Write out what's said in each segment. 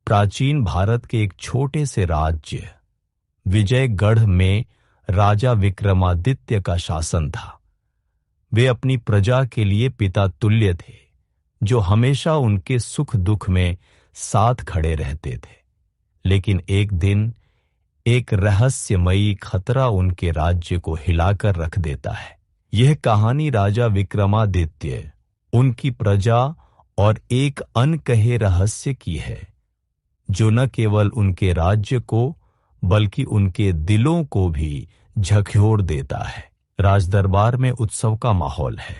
प्राचीन भारत के एक छोटे से राज्य विजयगढ़ में राजा विक्रमादित्य का शासन था। वे अपनी प्रजा के लिए पिता तुल्य थे, जो हमेशा उनके सुख दुख में साथ खड़े रहते थे। लेकिन एक दिन एक रहस्यमयी खतरा उनके राज्य को हिलाकर रख देता है। यह कहानी राजा विक्रमादित्य, उनकी प्रजा और एक अनकहे रहस्य की है, जो न केवल उनके राज्य को बल्कि उनके दिलों को भी झकझोर देता है। राजदरबार में उत्सव का माहौल है।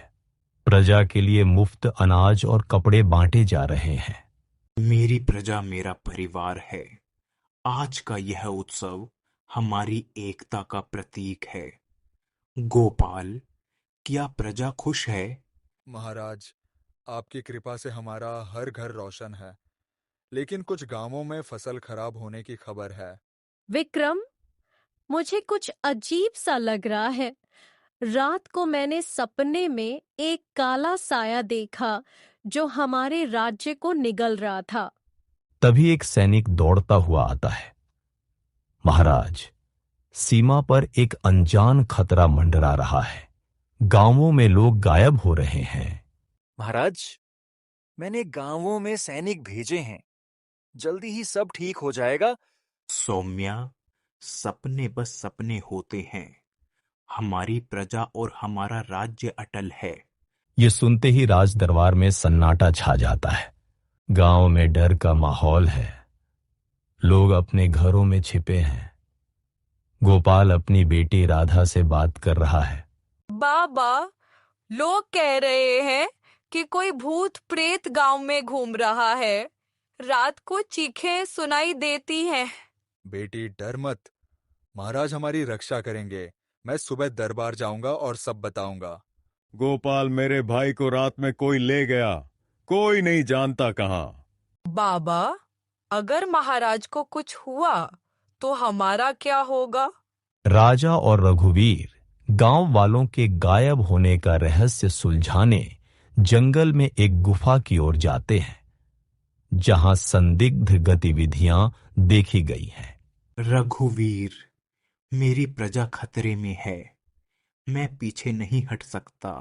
प्रजा के लिए मुफ्त अनाज और कपड़े बांटे जा रहे हैं। मेरी प्रजा मेरा परिवार है। आज का यह उत्सव हमारी एकता का प्रतीक है। गोपाल, क्या प्रजा खुश है? महाराज, आपकी कृपा से हमारा हर घर रोशन है, लेकिन कुछ गांवों में फसल खराब होने की खबर है। विक्रम, मुझे कुछ अजीब सा लग रहा है। रात को मैंने सपने में एक काला साया देखा जो हमारे राज्य को निगल रहा था। तभी एक सैनिक दौड़ता हुआ आता है। महाराज, सीमा पर एक अनजान खतरा मंडरा रहा है। गांवों में लोग गायब हो रहे हैं। महाराज, मैंने गांवों में सैनिक भेजे हैं। जल्दी ही सब ठीक हो जाएगा। सौम्या, सपने बस सपने होते हैं। हमारी प्रजा और हमारा राज्य अटल है। ये सुनते ही राज दरबार में सन्नाटा छा जाता है। गांव में डर का माहौल है। लोग अपने घरों में छिपे हैं। गोपाल अपनी बेटी राधा से बात कर रहा है। बाबा, लोग कह रहे हैं कि कोई भूत प्रेत गांव में घूम रहा है। रात को चीखें सुनाई देती हैं। बेटी, डर मत। महाराज हमारी रक्षा करेंगे। मैं सुबह दरबार जाऊंगा और सब बताऊंगा। गोपाल, मेरे भाई को रात में कोई ले गया। कोई नहीं जानता कहाँ। बाबा, अगर महाराज को कुछ हुआ तो हमारा क्या होगा? राजा और रघुवीर गांव वालों के गायब होने का रहस्य सुलझाने जंगल में एक गुफा की ओर जाते हैं, जहां संदिग्ध गतिविधियां देखी गई हैं। रघुवीर, मेरी प्रजा खतरे में है। मैं पीछे नहीं हट सकता।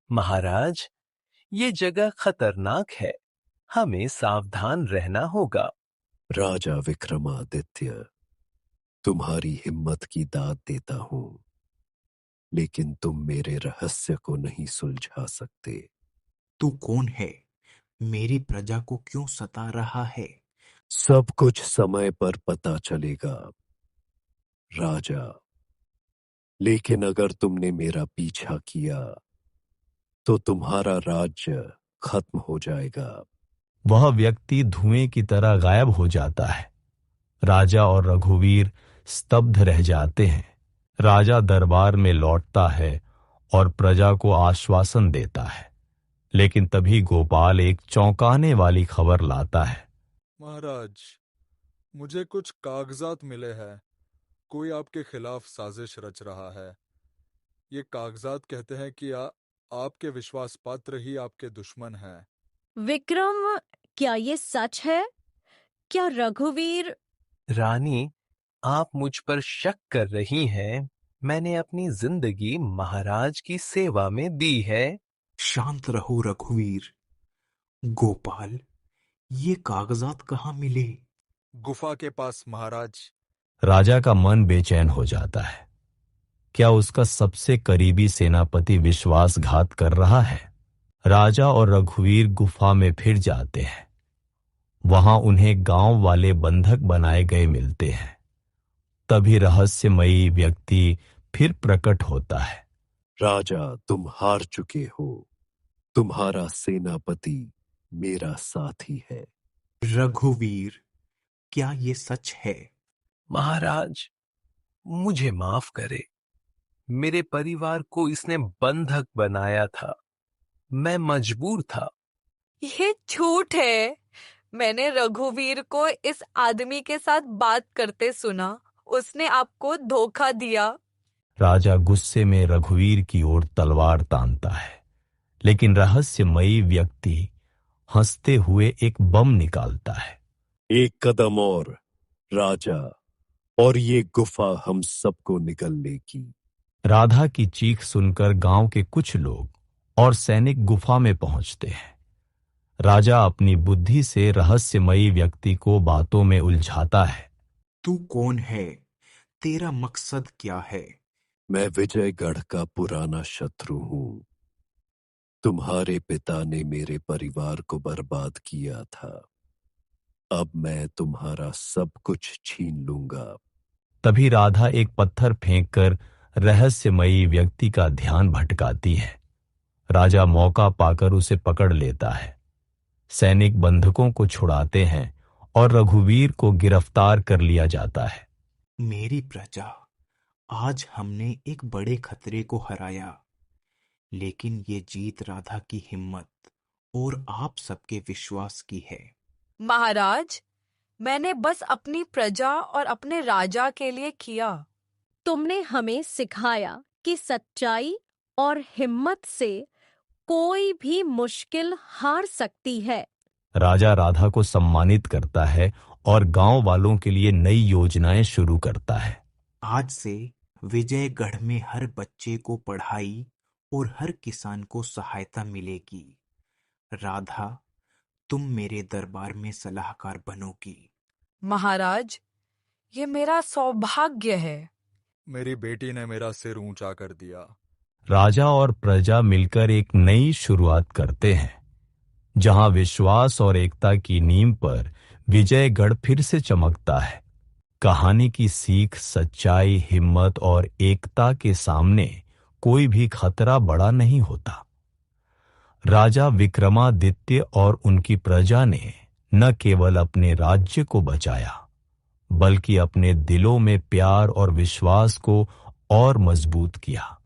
महाराज, ये जगह खतरनाक है। हमें सावधान रहना होगा। राजा विक्रमादित्य, तुम्हारी हिम्मत की दाद देता हूं, लेकिन तुम मेरे रहस्य को नहीं सुलझा सकते। तू कौन है? मेरी प्रजा को क्यों सता रहा है? सब कुछ समय पर पता चलेगा राजा, लेकिन अगर तुमने मेरा पीछा किया तो तुम्हारा राज्य खत्म हो जाएगा। वह व्यक्ति धुएं की तरह गायब हो जाता है। राजा और रघुवीर स्तब्ध रह जाते हैं। राजा दरबार में लौटता है और प्रजा को आश्वासन देता है, लेकिन तभी गोपाल एक चौंकाने वाली खबर लाता है। महाराज, मुझे कुछ कागजात मिले हैं। कोई आपके खिलाफ साजिश रच रहा है। ये कागजात कहते हैं कि आपके विश्वास पात्र ही आपके दुश्मन हैं। विक्रम, क्या ये सच है? क्या रघुवीर? रानी, आप मुझ पर शक कर रही हैं। मैंने अपनी जिंदगी महाराज की सेवा में दी है। शांत रहो रघुवीर। गोपाल, ये कागजात कहाँ मिले? गुफा के पास महाराज। राजा का मन बेचैन हो जाता है। क्या उसका सबसे करीबी सेनापति विश्वासघात कर रहा है? राजा और रघुवीर गुफा में फिर जाते हैं। वहां उन्हें गांव वाले बंधक बनाए गए मिलते हैं। तभी रहस्यमयी व्यक्ति फिर प्रकट होता है। राजा, तुम हार चुके हो। तुम्हारा सेनापति मेरा साथी है। रघुवीर, क्या ये सच है? महाराज, मुझे माफ करे। मेरे परिवार को इसने बंधक बनाया था। मैं मजबूर था। ये झूठ है। मैंने रघुवीर को इस आदमी के साथ बात करते सुना। उसने आपको धोखा दिया। राजा गुस्से में रघुवीर की ओर तलवार तानता है, लेकिन रहस्यमयी व्यक्ति हंसते हुए एक बम निकालता है। एक कदम और, राजा, और ये गुफा हम सबको निगल लेगी। राधा की चीख सुनकर गांव के कुछ लोग और सैनिक गुफा में पहुंचते हैं। राजा अपनी बुद्धि से रहस्यमयी व्यक्ति को बातों में उलझाता है। तू कौन है? तेरा मकसद क्या है? मैं विजयगढ़ का पुराना शत्रु हूं। तुम्हारे पिता ने मेरे परिवार को बर्बाद किया था। अब मैं तुम्हारा सब कुछ छीन लूंगा। तभी राधा एक पत्थर फेंककर रहस्यमयी व्यक्ति का ध्यान भटकाती है। राजा मौका पाकर उसे पकड़ लेता है। सैनिक बंधकों को छुड़ाते हैं और रघुवीर को गिरफ्तार कर लिया जाता है। मेरी प्रजा, आज हमने एक बड़े खतरे को हराया, लेकिन ये जीत राधा की हिम्मत और आप सबके विश्वास की है। महाराज, मैंने बस अपनी प्रजा और अपने राजा के लिए किया। तुमने हमें सिखाया कि सच्चाई और हिम्मत से कोई भी मुश्किल हार सकती है। राजा राधा को सम्मानित करता है और गांव वालों के लिए नई योजनाएं शुरू करता है। आज से विजयगढ़ में हर बच्चे को पढ़ाई और हर किसान को सहायता मिलेगी। राधा, तुम मेरे दरबार में सलाहकार बनोगी। महाराज, ये मेरा सौभाग्य है। मेरी बेटी ने मेरा सिर ऊंचा कर दिया। राजा और प्रजा मिलकर एक नई शुरुआत करते हैं, जहां विश्वास और एकता की नींव पर विजयगढ़ फिर से चमकता है। कहानी की सीख सच्चाई, हिम्मत और एकता के सामने कोई भी खतरा बड़ा नहीं होता। राजा विक्रमादित्य और उनकी प्रजा ने न केवल अपने राज्य को बचाया, बल्कि अपने दिलों में प्यार और विश्वास को और मजबूत किया।